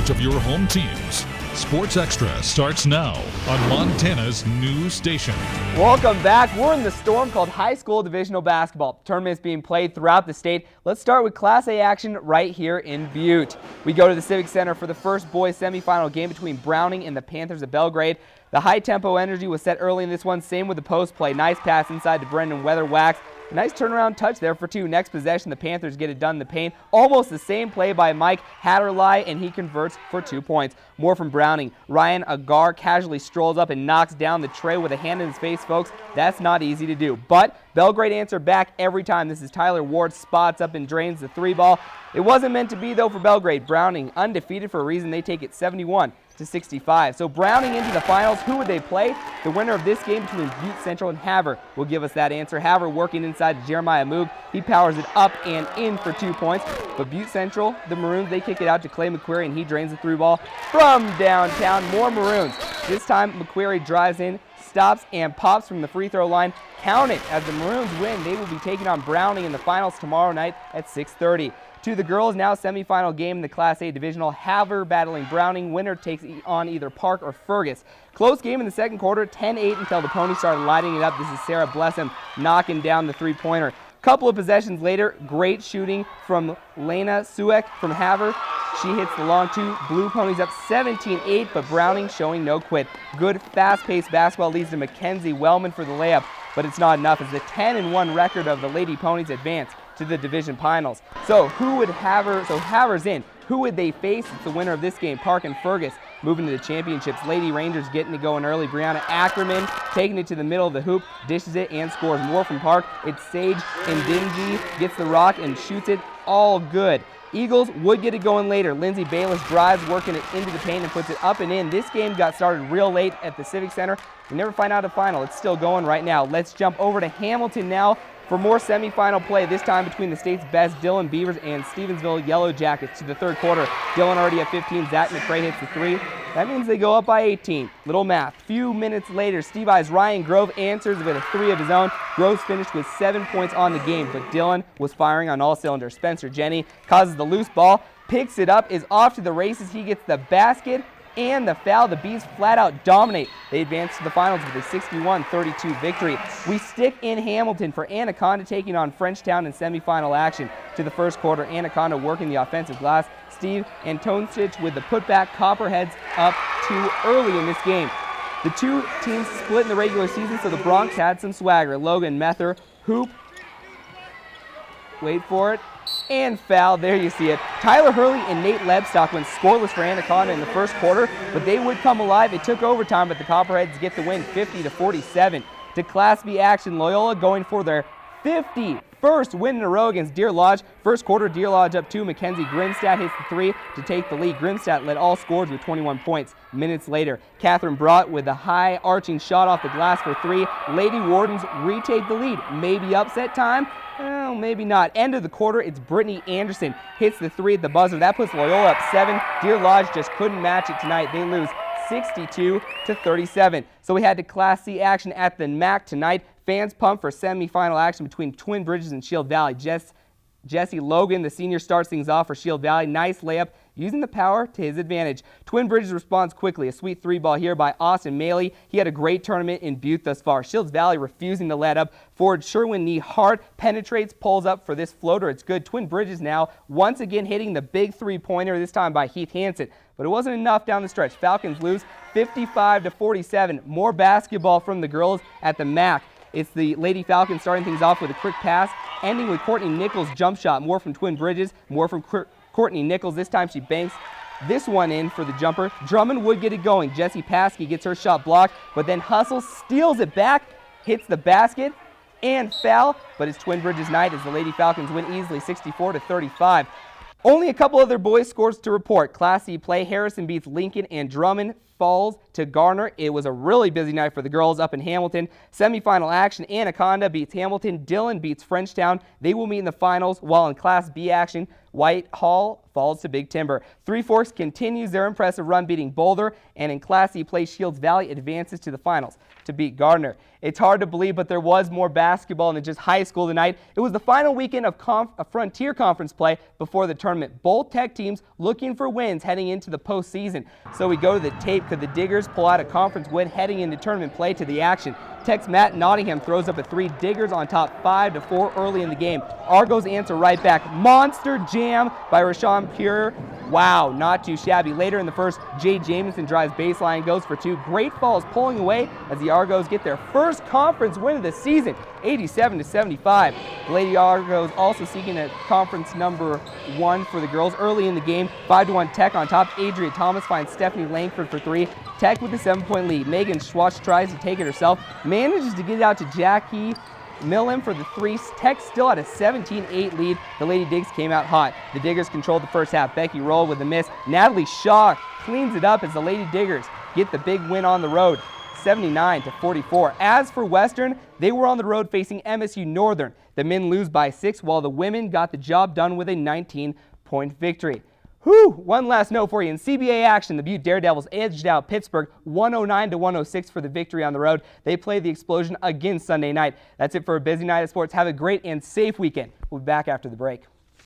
coverage of your home teams. Sports Extra starts now on Montana's news station. Welcome back. We're in the storm called high school divisional basketball. Tournaments being played throughout the state. Let's start with Class A action right here in Butte. We go to the Civic Center for the first boys semifinal game between Browning and the Panthers of Belgrade. The high-tempo energy was set early in this one. Same with the post play. Nice pass inside to Brendan Weatherwax. Nice turnaround touch there for two. Next possession, the Panthers get it done in the paint. Almost the same play by Mike Hatterley, and he converts for 2 points. More from Browning. Ryan Agar casually strolls up and knocks down the tray with a hand in his face, folks. That's not easy to do. But Belgrade answer back every time. This is Tyler Ward, spots up and drains the three ball. It wasn't meant to be, though, for Belgrade. Browning, undefeated for a reason. They take it 71-65. So Browning into the finals. Who would they play? The winner of this game between Butte Central and Havre will give us that answer. Havre working inside to Jeremiah Moog. He powers it up and in for 2 points. But Butte Central, the Maroons, they kick it out to Clay McQuarrie, and he drains the three ball from downtown. More Maroons. This time McQuarrie drives in, stops, and pops from the free throw line. Count it. As the Maroons win, they will be taking on Browning in the finals tomorrow night at 6:30. To the girls, now semifinal game in the Class A Divisional. Havre battling Browning. Winner takes on either Park or Fergus. Close game in the second quarter, 10-8 until the Ponies started lighting it up. This is Sarah Blessum knocking down the three-pointer. Couple of possessions later, great shooting from Lena Suek from Havre. She hits the long two. Blue Ponies up 17-8, but Browning showing no quit. Good fast-paced basketball leads to Mackenzie Wellman for the layup, but it's not enough as the 10-1 record of the Lady Ponies advance to the division finals. So who would Havre's in. Who would they face? It's the winner of this game, Park and Fergus, moving to the championships. Lady Rangers getting it going early. Brianna Ackerman taking it to the middle of the hoop, dishes it and scores. More from Park. It's Sage and Dingy gets the rock and shoots it. All good. Eagles would get it going later. Lindsay Bayless drives, working it into the paint and puts it up and in. This game got started real late at the Civic Center. We never find out a final. It's still going right now. Let's jump over to Hamilton now for more semifinal play, this time between the state's best Dillon Beavers and Stevensville Yellow Jackets. To the third quarter, Dillon already at 15. Zach McRae hits the three. That means they go up by 18. Little math. Few minutes later, Steve I's Ryan Grove answers with a three of his own. Groves finished with 7 points on the game, but Dillon was firing on all cylinders. Spencer Jenny causes the loose ball, picks it up, is off to the races. He gets the basket and the foul. The Bees flat out dominate. They advance to the finals with a 61-32 victory. We stick in Hamilton for Anaconda taking on Frenchtown in semifinal action. To the first quarter, Anaconda working the offensive glass. Steve Antonstich with the putback. Copperheads up too early in this game. The two teams split in the regular season, so the Bronx had some swagger. Logan Mether, hoop, wait for it, and foul. There you see it. Tyler Hurley and Nate Lebstock went scoreless for Anaconda in the first quarter, but they would come alive. It took overtime, but the Copperheads get the win 50-47. To Class B action, Loyola going for their 51st win in a row against Deer Lodge. First quarter, Deer Lodge up 2. Mackenzie Grimstad hits the three to take the lead. Grimstad led all scores with 21 points. Minutes later, Catherine Brott with a high arching shot off the glass for three. Lady Wardens retake the lead. Maybe upset time? Well, maybe not. End of the quarter, it's Brittany Anderson hits the three at the buzzer. That puts Loyola up 7. Deer Lodge just couldn't match it tonight. They lose 62-37. So we had the Class C action at the MAC tonight. Fans pumped for semifinal action between Twin Bridges and Shield Valley. Jesse Logan, the senior, starts things off for Shield Valley. Nice layup, using the power to his advantage. Twin Bridges responds quickly. A sweet three ball here by Austin Maley. He had a great tournament in Butte thus far. Shields Valley refusing to let up. Forward Sherwin knee hard, penetrates, pulls up for this floater. It's good. Twin Bridges now once again hitting the big three-pointer, this time by Heath Hansen. But it wasn't enough down the stretch. Falcons lose 55-47. More basketball from the girls at the MAC. It's the Lady Falcons starting things off with a quick pass, ending with Courtney Nichols' jump shot. More from Twin Bridges, more from Courtney Nichols. This time she banks this one in for the jumper. Drummond would get it going. Jessie Paskey gets her shot blocked, but then hustles, steals it back, hits the basket, and foul. But it's Twin Bridges' night as the Lady Falcons win easily 64-35. Only a couple other boys' scores to report. Class C play, Harrison beats Lincoln and Drummond falls to Garner. It was a really busy night for the girls up in Hamilton. Semifinal action, Anaconda beats Hamilton. Dillon beats Frenchtown. They will meet in the finals, while in Class B action, Whitehall falls to Big Timber. Three Forks continues their impressive run, beating Boulder, and in Class C play, Shields Valley advances to the finals to beat Gardner. It's hard to believe, but there was more basketball than just high school tonight. It was the final weekend of Frontier Conference play before the tournament. Both Tech teams looking for wins heading into the postseason. So we go to the tape. Could the Diggers pull out a conference win heading into tournament play? To the action. Tech's Matt Nottingham throws up a three. Diggers on top 5-4 early in the game. Argos answer right back. Monster jam by Rashawn Pure. Wow, not too shabby. Later in the first, Jay Jamison drives baseline, goes for two. Great Falls pulling away as the Argos get their first conference win of the season, 87-75. The Lady Argos also seeking a conference number 1 for the girls early in the game. 5-1 Tech on top. Adria Thomas finds Stephanie Langford for three. Tech with the 7-point lead. Megan Schwartz tries to take it herself, manages to get it out to Jackie Millen for the three. Tech still at a 17-8 lead. The Lady Digs came out hot. The Diggers controlled the first half. Becky Roll with a miss. Natalie Shaw cleans it up as the Lady Diggers get the big win on the road, 79-44. As for Western, they were on the road facing MSU Northern. The men lose by 6, while the women got the job done with a 19-point victory. Whew, one last note for you. In CBA action, the Butte Daredevils edged out Pittsburgh 109-106 for the victory on the road. They play the Explosion again Sunday night. That's it for a busy night of sports. Have a great and safe weekend. We'll be back after the break.